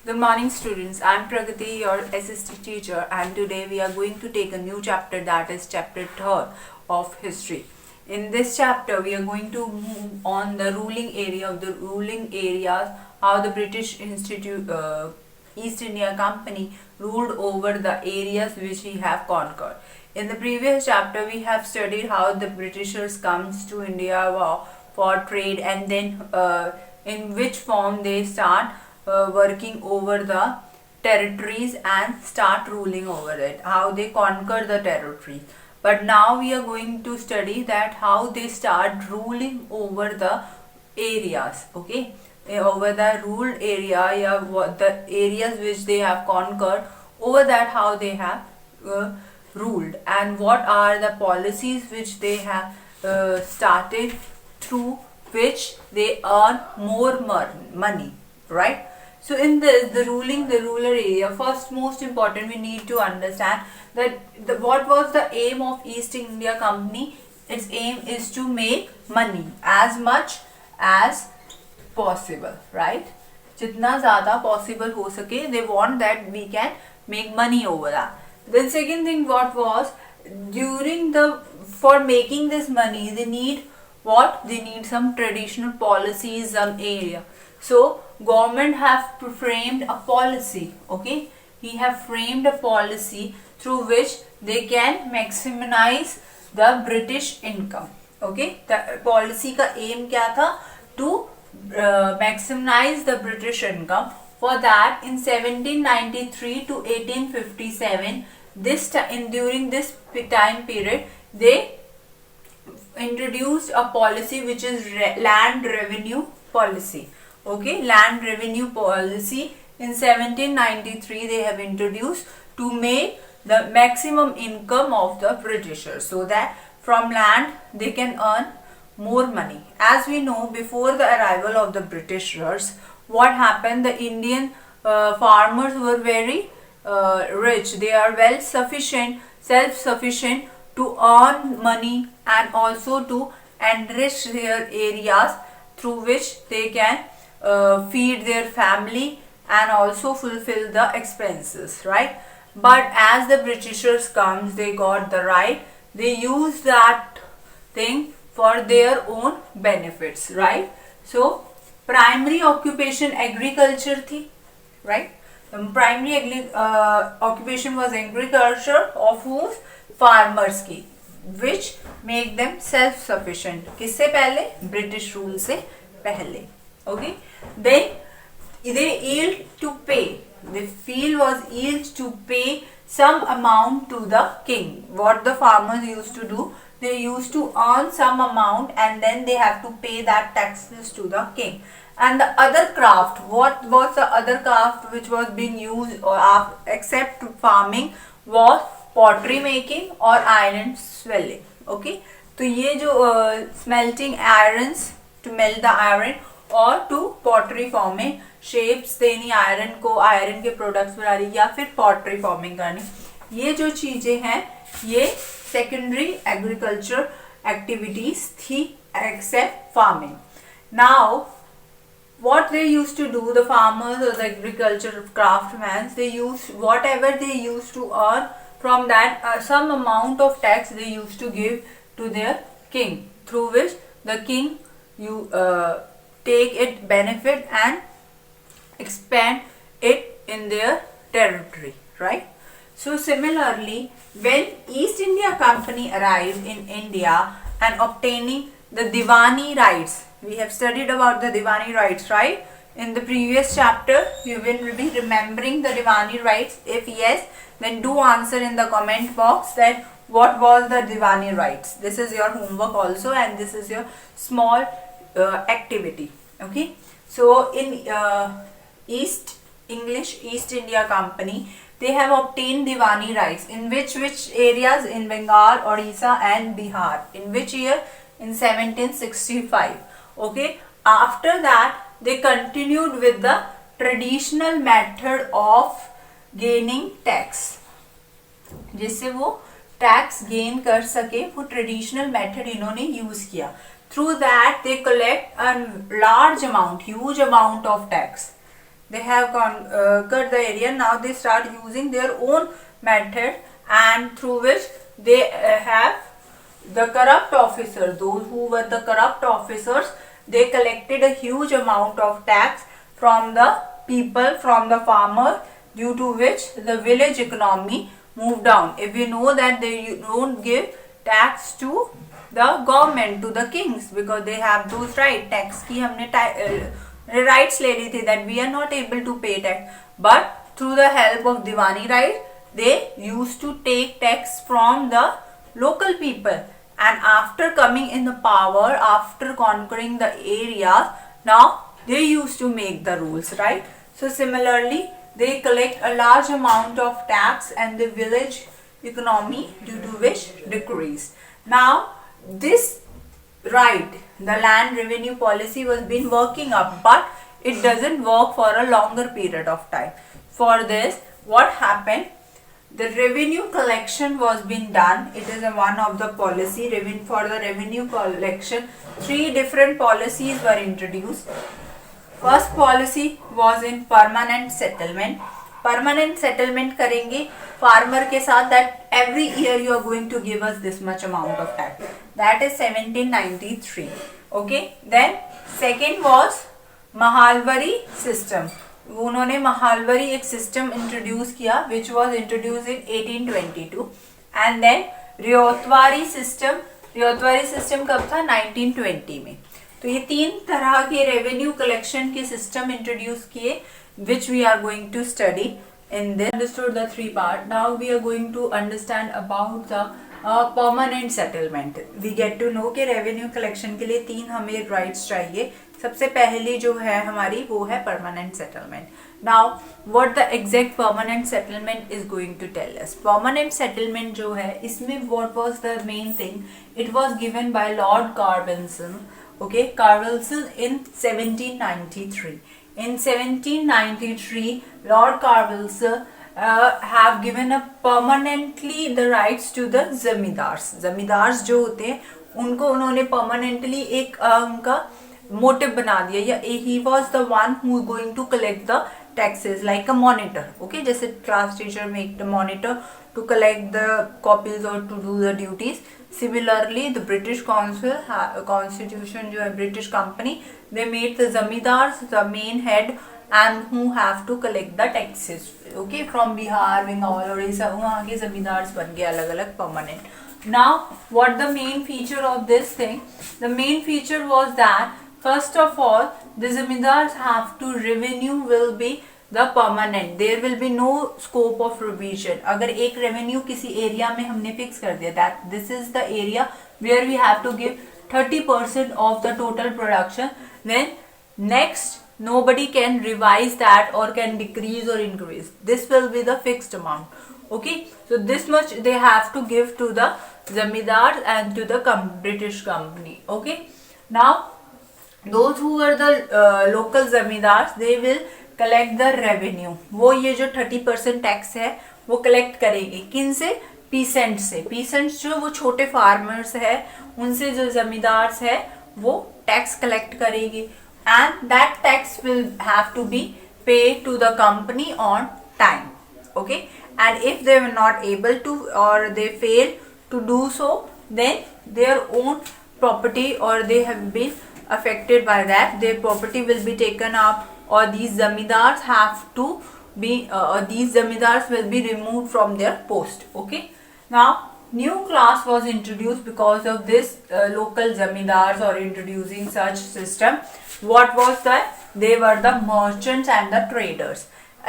Good morning, students. I'm Pragati, your SST teacher, and today we are going to take a new chapter, that is chapter 3rd of history. In this chapter, we are going to move on the ruling area of the ruling areas, how the East India Company ruled over the areas which he have conquered. In the previous chapter, we have studied how the Britishers comes to India for trade, and then in which form they start working over the territories and start ruling over it, how they conquer the territories. But now we are going to study that how they start ruling over the areas, okay, over the ruled area, yeah, what the areas which they have conquered, over that how they have ruled, and what are the policies which they have started, through which they earn more money, right? So in this, the rural area, first most important we need to understand that what was the aim of East India Company. Its aim is to make money as much as possible, right? जितना ज़्यादा possible हो सके, they want that we can make money over that. Then second thing what was, for making this money, they need what? They need some traditional policies, some area. So government have framed a policy, okay? He have framed a policy through which they can maximize the British income, okay? The policy का aim क्या था? To maximize the British income. For that, in 1793 to 1857, during this time period, they introduced a policy which is land revenue policy. Okay, land revenue policy in 1793 they have introduced to make the maximum income of the Britishers, so that from land they can earn more money. As we know, before the arrival of the Britishers, what happened? The Indian farmers were very rich. They are well sufficient, self-sufficient to earn money and also to enrich their areas, through which they can feed their family and also fulfill the expenses, right? But as the Britishers comes, they got the right, they use that thing for their own benefits, right? So primary occupation agriculture thi, right? The primary occupation was agriculture of whose? Farmers की, which make them self-sufficient. किससे पहले? British rule से पहले. Okay. Then they yield to pay. The field was yield to pay some amount to the king. What the farmers used to do? They used to earn some amount and then they have to pay that taxes to the king. And the other craft, what was the other craft which was being used except farming, was pottery making or iron swelling. Okay, तो ये जो smelting irons, to melt the iron, और to pottery forming, shapes देनी iron को, iron के products बनानी, या फिर पॉटरी फॉर्मिंग करनी, ये जो चीजें हैं ये सेकेंडरी एग्रीकल्चर एक्टिविटीज थी except farming. Now what they used to do, the farmers or the agriculture craftsmen, they used whatever they used to earn from that, some amount of tax they used to give to their king, through which the king take it benefit and expand it in their territory, right? So similarly, when East India Company arrived in India and obtaining the Diwani rights, we have studied about the Diwani rights, right? In the previous chapter, you will be remembering the Diwani rights. If yes, then do answer in the comment box that what was the Diwani rights. This is your homework also, and this is your small activity. Okay, so in East India Company, they have obtained Diwani rights in which areas? In Bengal, Odisha and Bihar. In which year? In 1765. Okay, after that they continued with the traditional method of gaining tax, जिससे वो tax gain कर सके, वो traditional method इन्होंने use किया. Through that they collect a large amount, huge amount of tax. they have conquered the area. Now they start using their own method, and through which they have the corrupt officers. Those who were the corrupt officers, they collected a huge amount of tax from the people, from the farmer, due to which the village economy moved down. If we know that they don't give tax to the government, to the kings, because they have those right, tax की हमने rights ले ली थी, that we are not able to pay tax, but through the help of Diwani right, they used to take tax from the local people. And after coming in the power, after conquering the areas, now they used to make the rules, right? So similarly, they collect a large amount of tax and the village economy due to which decreased. Now this right, the land revenue policy was been working up, but it doesn't work for a longer period of time. For this, what happened? The revenue collection was being done. It is one of the policy. For the revenue collection, 3 different policies were introduced. First policy was in permanent settlement. Permanent settlement करेंगे farmer के साथ, that every year you are going to give us this much amount of tax. That is 1793. Okay. Then second was Mahalwari system. उन्होंने महालवरी एक system introduce किया, which was introduce in 1822. And then Ryotwari system. Ryotwari system कब था? 1920 में. तो ये 3 तरह के रेवेन्यू कलेक्शन के सिस्टम इंट्रोड्यूस किए, which we are going to study in this. Understood the 3 part. Now we are going to understand about the permanent settlement. We get to know कि revenue collection के लिए 3 हमें rights चाहिए. सबसे पहली जो है हमारी वो है permanent settlement. Now what the exact permanent settlement is going to tell us? Permanent settlement जो है इसमें what was the main thing? It was given by Lord Carvalson. Okay, Carvalson in 1793. In 1793, Lord Carvalson have given a permanently the rights to the zamindars. Zamindars जो होते हैं उनको उन्होंने permanently एक उनका motive बना दिया, या he was the one who going to collect the taxes like a monitor. Okay, जैसे class teacher make the monitor to collect the copies or to do the duties. Similarly, the British constitution जो है British company, they made the zamindars the main head and who have to collect the taxes. Okay, from Bihar, Bengal, Orissa, वहाँ के zamindars बन गए अलग अलग permanent. Now, what the main feature of this thing? The main feature was that first of all, the zamindars have to revenue will be the permanent. There will be no scope of revision. अगर एक revenue किसी area में हमने fix कर दिया that this is the area where we have to give 30% of the total production, then next nobody can revise that or can decrease or increase. This will be the fixed amount. Okay, so this much they have to give to the zamindars and to the British company. Okay, now those who were the local zamindars, they will collect the revenue. वो ये जो 30% tax है वो collect करेंगे किन से? Pheasant से. Peasants जो वो छोटे फार्मर्स है उनसे जो जमींदार्स है वो टैक्स कलेक्ट करेंगे, and that tax will have to be pay to the company on time. Okay, and if they were not able to और they fail to do so, then their own property और they have been affected by that, their property will be taken up, or these zamindars have to be these zamindars will be removed from their post. Okay, now new class was introduced because of this local zamindars or introducing such system. What was that? They were the merchants and the traders.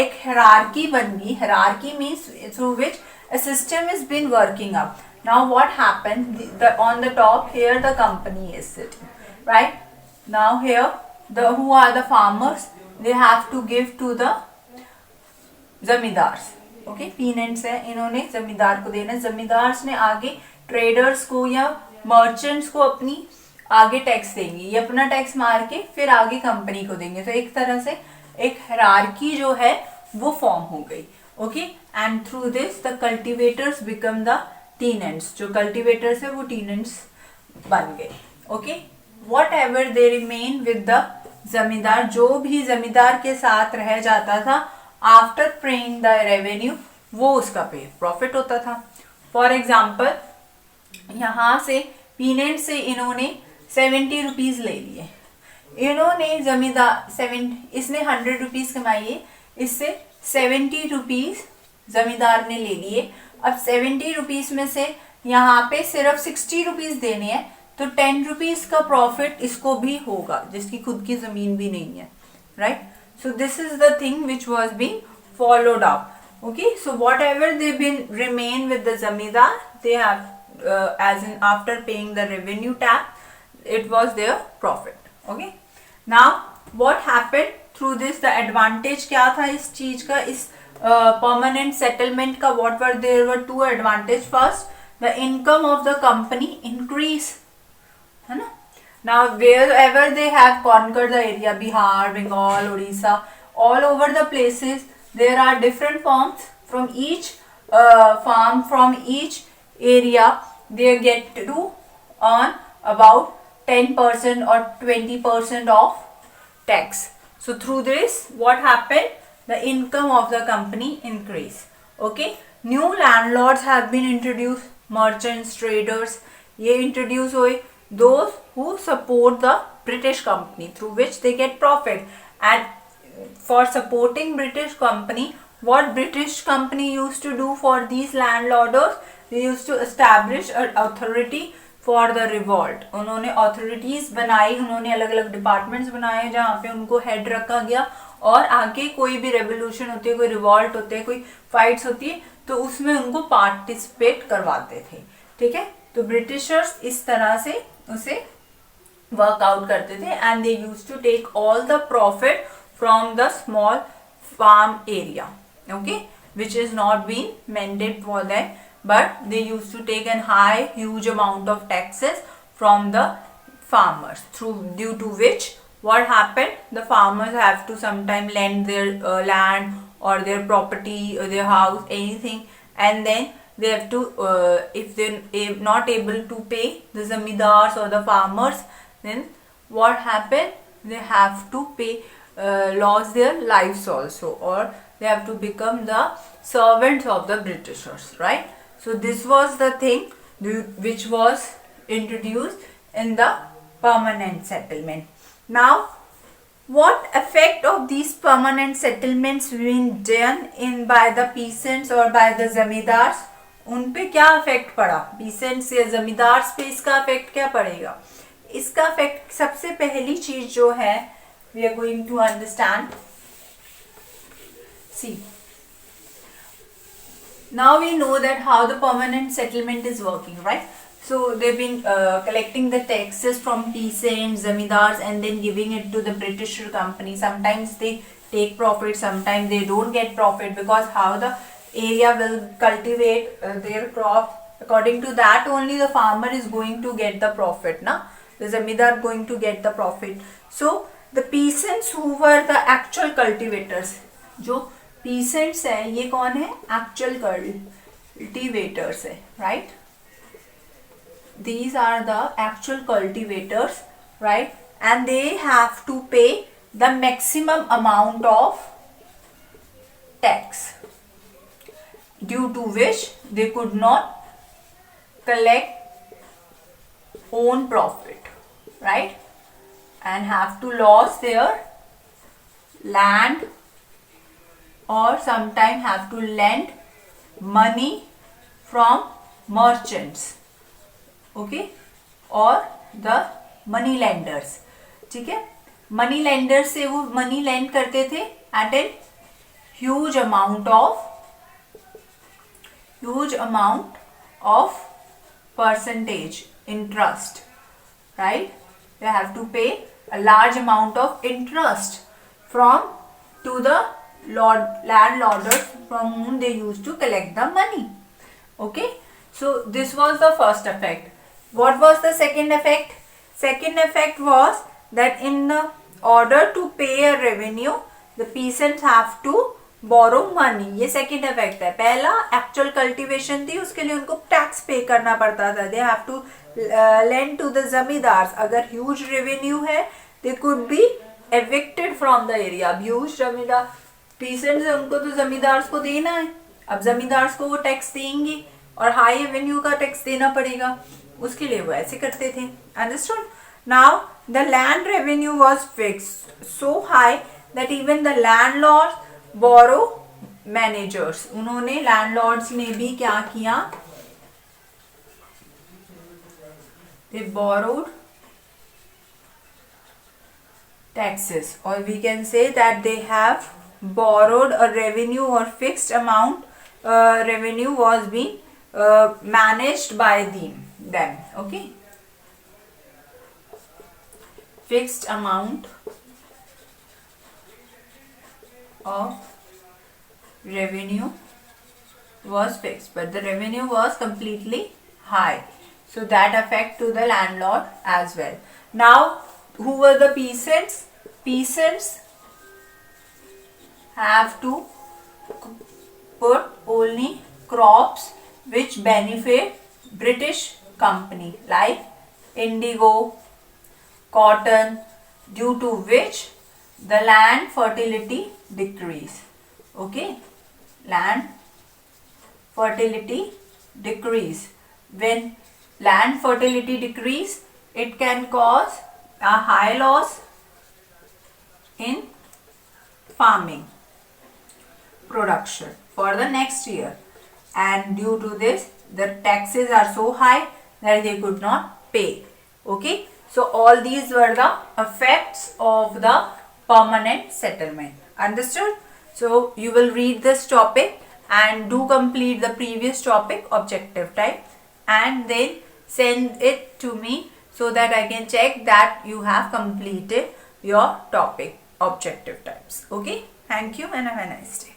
एक hierarchy बन गई. Hierarchy means through which a system is been working up. Now what happened? On the top here the company is sitting, right? Now here the who are the farmers, they have to give to the zamindars. Okay, peanuts है इन्होंने जमींदार को देना. जमींदार्स ने आगे traders को या merchants को अपनी आगे टैक्स देंगे, ये अपना टैक्स मार के फिर आगे कंपनी को देंगे. तो एक तरह से एक हायरार्की जो है वो फॉर्म हो गई. Okay, and through this the cultivators become the tenants. जो कल्टिवेटर्स है वो टीनेंट्स बन गए. Okay, whatever they remain with the जमींदार, जो भी जमींदार के साथ रह जाता था आफ्टर पेइंग द रेवेन्यू, वो उसका प्रॉफिट होता था। फॉर एग्जाम्पल यहाँ से पीनेट से इन्होंने 70 रुपीज ले लिए, इन्होंने जमींदार इसने 100 रुपीज कमाई है, इससे 70 रुपीज जमींदार ने ले लिए। अब 70 रुपीज में से यहाँ पे सिर्फ 60 रुपीज देने हैं, तो 10 रुपीज का प्रॉफिट इसको भी होगा जिसकी खुद की जमीन भी नहीं है, right. So this is the thing which was being followed up. Okay, so whatever they've been remain with the zamindar, they have as in after paying the revenue tax, it was their profit. Okay, now what happened through this, the advantage क्या था इस चीज का, इस permanent settlement का, what were there were two advantage. First, the income of the company increase, है ना। Now wherever they have conquered the area, Bihar, Bengal, Odisha, all over the places, there are different farms from each farm, from each area they get to earn about 10% or 20% of tax. So through this what happened, the income of the company increase. Okay, new landlords have been introduced, merchants, traders, ये introduce हुए, those who support the British company through which they get profit. And for supporting British company, what British company used to do for these landlords, they used to establish an authority for the revolt. उन्होंने authorities बनाई, उन्होंने अलग अलग departments बनाए जहाँ पे उनको head रखा गया, और आगे कोई भी revolution होती है, कोई revolt होते हैं, कोई fights होती है, तो उसमें उनको participate करवाते थे, ठीक है। तो Britishers इस तरह से उसे work out करते थे, and they used to take all the profit from the small farm area, okay, which is not being mended for them, but they used to take a huge amount of taxes from the farmers, due to which what happened, the farmers have to sometime lend their land or their property or their house, anything, and then they have to if they're not able to pay the zamindars or the farmers, then what happened, they have to pay lost their lives also, or they have to become the servants of the Britishers, right. So this was the thing which was introduced in the permanent settlement. Now what effect of these permanent settlements been done in by the peasants or by the zamindars, उन पे क्या effect पड़ा, peasants या zamindars पे इसका effect क्या पड़ेगा। इसका इफेक्ट सबसे पहली चीज जो है, we are going to understand. See, now we know that how the permanent settlement is working, right? So they've been collecting the taxes from peasants, zamindars, and then giving it to the British company. Sometimes they take profit, sometimes they don't get profit, because how the area will cultivate their crop, according to that only the farmer is going to get the profit, na? The zamindar going to get the profit. So the peasants who were the actual cultivators, जो peasants है ये कौन है, actual cultivators है, right? These are the actual cultivators, right? And they have to pay the maximum amount of tax, due to which they could not collect own profit, right? And have to lose their land, or sometime have to lend money from merchants, okay, or the money lenders, ठीक है। Money lender से वो money land करते थे at a huge amount of percentage interest, right? They have to pay a large amount of interest to the landlords from whom they used to collect the money. Okay, so this was the first effect. What was the second effect? Second effect was that in order to pay a revenue, the peasants have to borrow money. ये second effect है। पहला actual cultivation थी, उसके लिए उनको tax pay करना पड़ता था। They have to lend to the zamindars. अगर huge revenue है, they could be evicted from the area, abused जमींदार peasants है, उनको तो जमींदार को देना है, अब जमींदार को वो टैक्स देंगे और हाई एवेन्यू का टैक्स देना पड़ेगा, उसके लिए वो ऐसे करते थे. Understood. Now the land revenue was fixed so high that even the landlords borrow managers, उन्होंने लैंडलॉर्ड्स ने भी क्या किया, they borrowed taxes, or we can say that they have borrowed a revenue or fixed amount. Revenue was being managed by them. Okay, fixed amount of revenue was fixed, but the revenue was completely high, so that affect to the landlord as well. Now, who were the peasants? Peasants have to put only crops which benefit British company, like indigo, cotton, due to which the land fertility decrease. Okay, land fertility decrease. When land fertility decrease, it can cause a high loss in farming production for the next year, and due to this the taxes are so high that they could not pay. Okay, so all these were the effects of the permanent settlement. Understood? So you will read this topic and do complete the previous topic objective type and then send it to me so that I can check that you have completed your topic objective types. Okay, thank you and have a nice day.